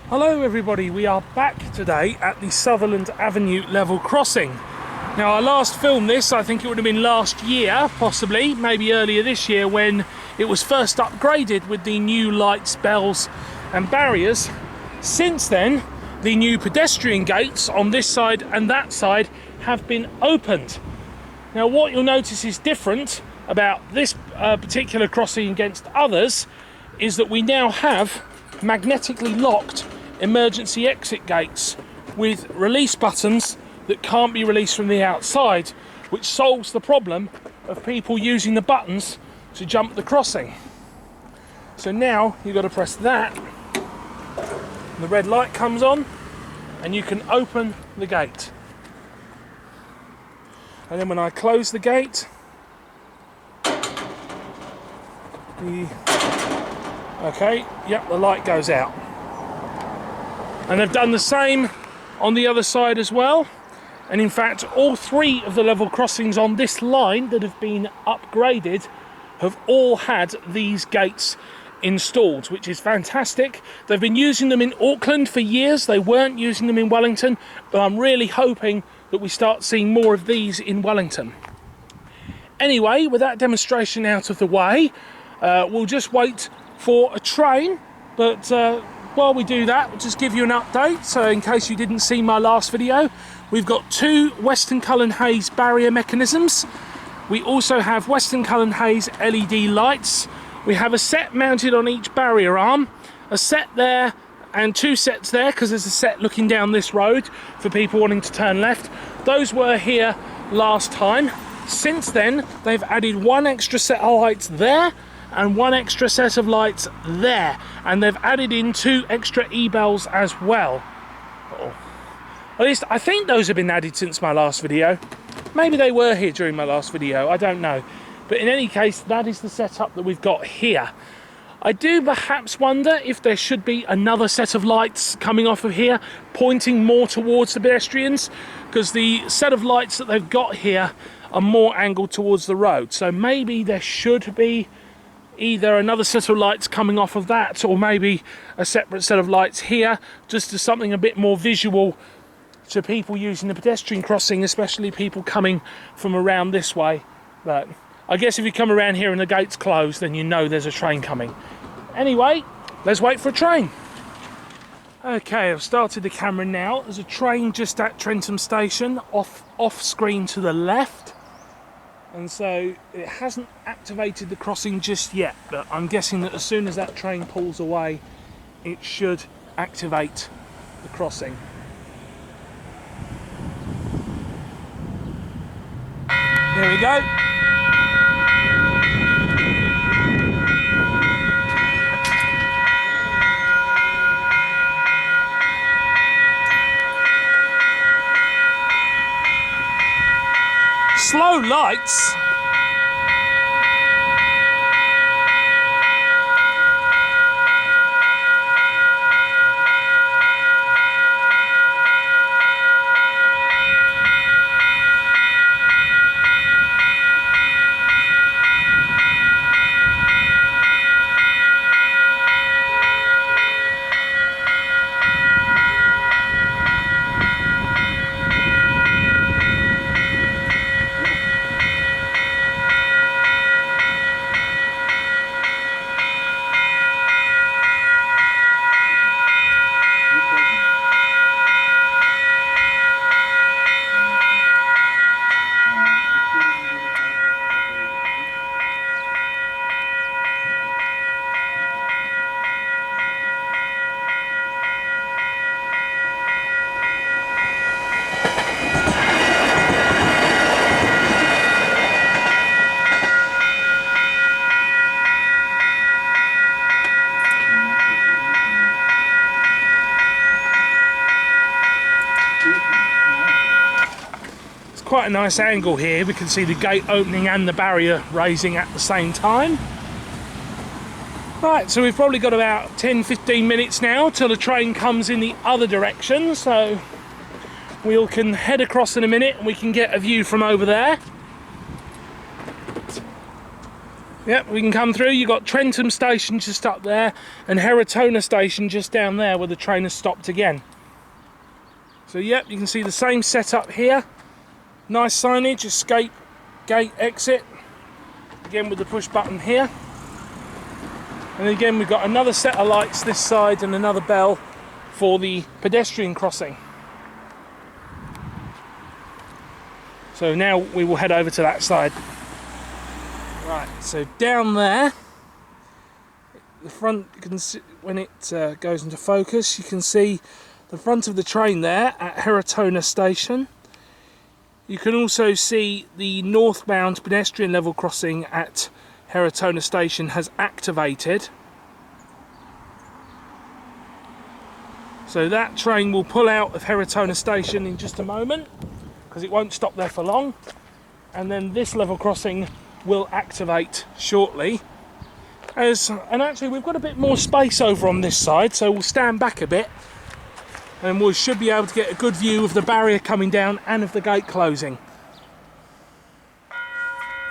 Hello everybody, we are back today at the Sutherland Avenue level crossing. Now I last filmed this, I think it would have been last year, possibly, maybe earlier this year, when it was first upgraded with the new lights, bells and barriers. Since then, the new pedestrian gates on this side and that side have been opened. Now what you'll notice is different about this particular crossing against others is that we now have magnetically locked emergency exit gates with release buttons that can't be released from the outside, which solves the problem of people using the buttons to jump the crossing. So now you've got to press that, the red light comes on and you can open the gate. And then when I close the gate, the light goes out. And they've done the same on the other side as well. And in fact, all three of the level crossings on this line that have been upgraded have all had these gates installed, which is fantastic. They've been using them in Auckland for years. They weren't using them in Wellington, but I'm really hoping that we start seeing more of these in Wellington. Anyway, with that demonstration out of the way, we'll just wait for a train, but while we do that, we'll just give you an update. So in case you didn't see my last video, we've got two Western Cullen Hayes barrier mechanisms. We also have Western Cullen Hayes LED lights. We have a set mounted on each barrier arm, a set there and two sets there, because there's a set looking down this road for people wanting to turn left. Those were here last time. Since then, they've added one extra set of lights there and one extra set of lights there, and they've added in two extra e-bells as well. At least I think those have been added since my last video. Maybe they were here during my last video, I don't know. But in any case, that is the setup that we've got here. I do perhaps wonder if there should be another set of lights coming off of here, pointing more towards the pedestrians, because the set of lights that they've got here are more angled towards the road. So maybe there should be either another set of lights coming off of that, or maybe a separate set of lights here, just as something a bit more visual to people using the pedestrian crossing, especially people coming from around this way. But I guess if you come around here and the gate's closed, then you know there's a train coming. Anyway, let's wait for a train. Okay, I've started the camera now. There's a train just at Trentham station, off screen to the left. And so it hasn't activated the crossing just yet, but I'm guessing that as soon as that train pulls away, it should activate the crossing. There we go. Slow lights. Quite a nice angle here. We can see the gate opening and the barrier raising at the same time. Right, so we've probably got about 10-15 minutes now till the train comes in the other direction, so we can head across in a minute and we can get a view from over there. Yep, we can come through. You've got Trentham station just up there and Heratona station just down there where the train has stopped again. So yep, you can see the same setup here. Nice signage, escape, gate, exit. Again with the push button here. And again we've got another set of lights this side and another bell for the pedestrian crossing. So now we will head over to that side. Right, so down there, the front, you can see, when it goes into focus, you can see the front of the train there at Heratona station. You can also see the northbound pedestrian level crossing at Heratona station has activated. So that train will pull out of Heratona station in just a moment, because it won't stop there for long. And then this level crossing will activate shortly. And actually we've got a bit more space over on this side, so we'll stand back a bit and we should be able to get a good view of the barrier coming down and of the gate closing.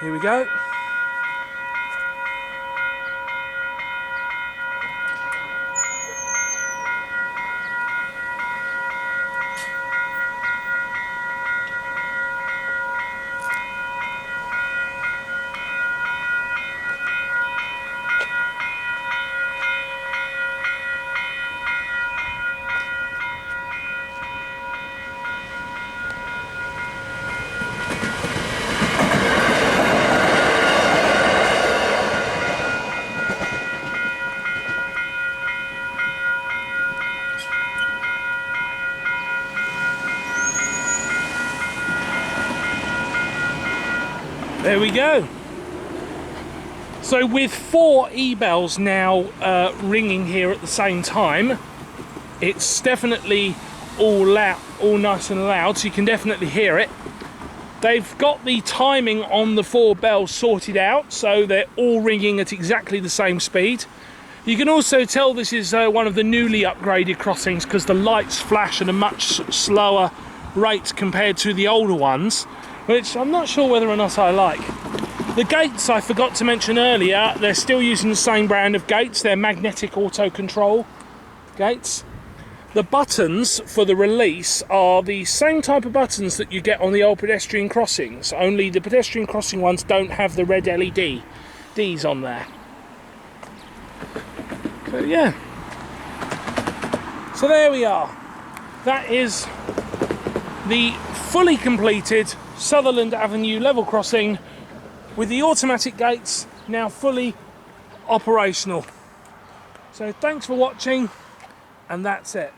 Here we go. There we go. So with 4 e-bells now ringing here at the same time, it's definitely all loud, all nice and loud, so you can definitely hear it. They've got the timing on the 4 bells sorted out, so they're all ringing at exactly the same speed. You can also tell this is one of the newly upgraded crossings because the lights flash at a much slower rate compared to the older ones, which I'm not sure whether or not I like. The gates, I forgot to mention earlier, they're still using the same brand of gates. They're magnetic auto control gates. The buttons for the release are the same type of buttons that you get on the old pedestrian crossings, only the pedestrian crossing ones don't have the red LEDs on there. So yeah. So there we are. That is the fully completed Sutherland Avenue level crossing with the automatic gates now fully operational. So thanks for watching, and that's it.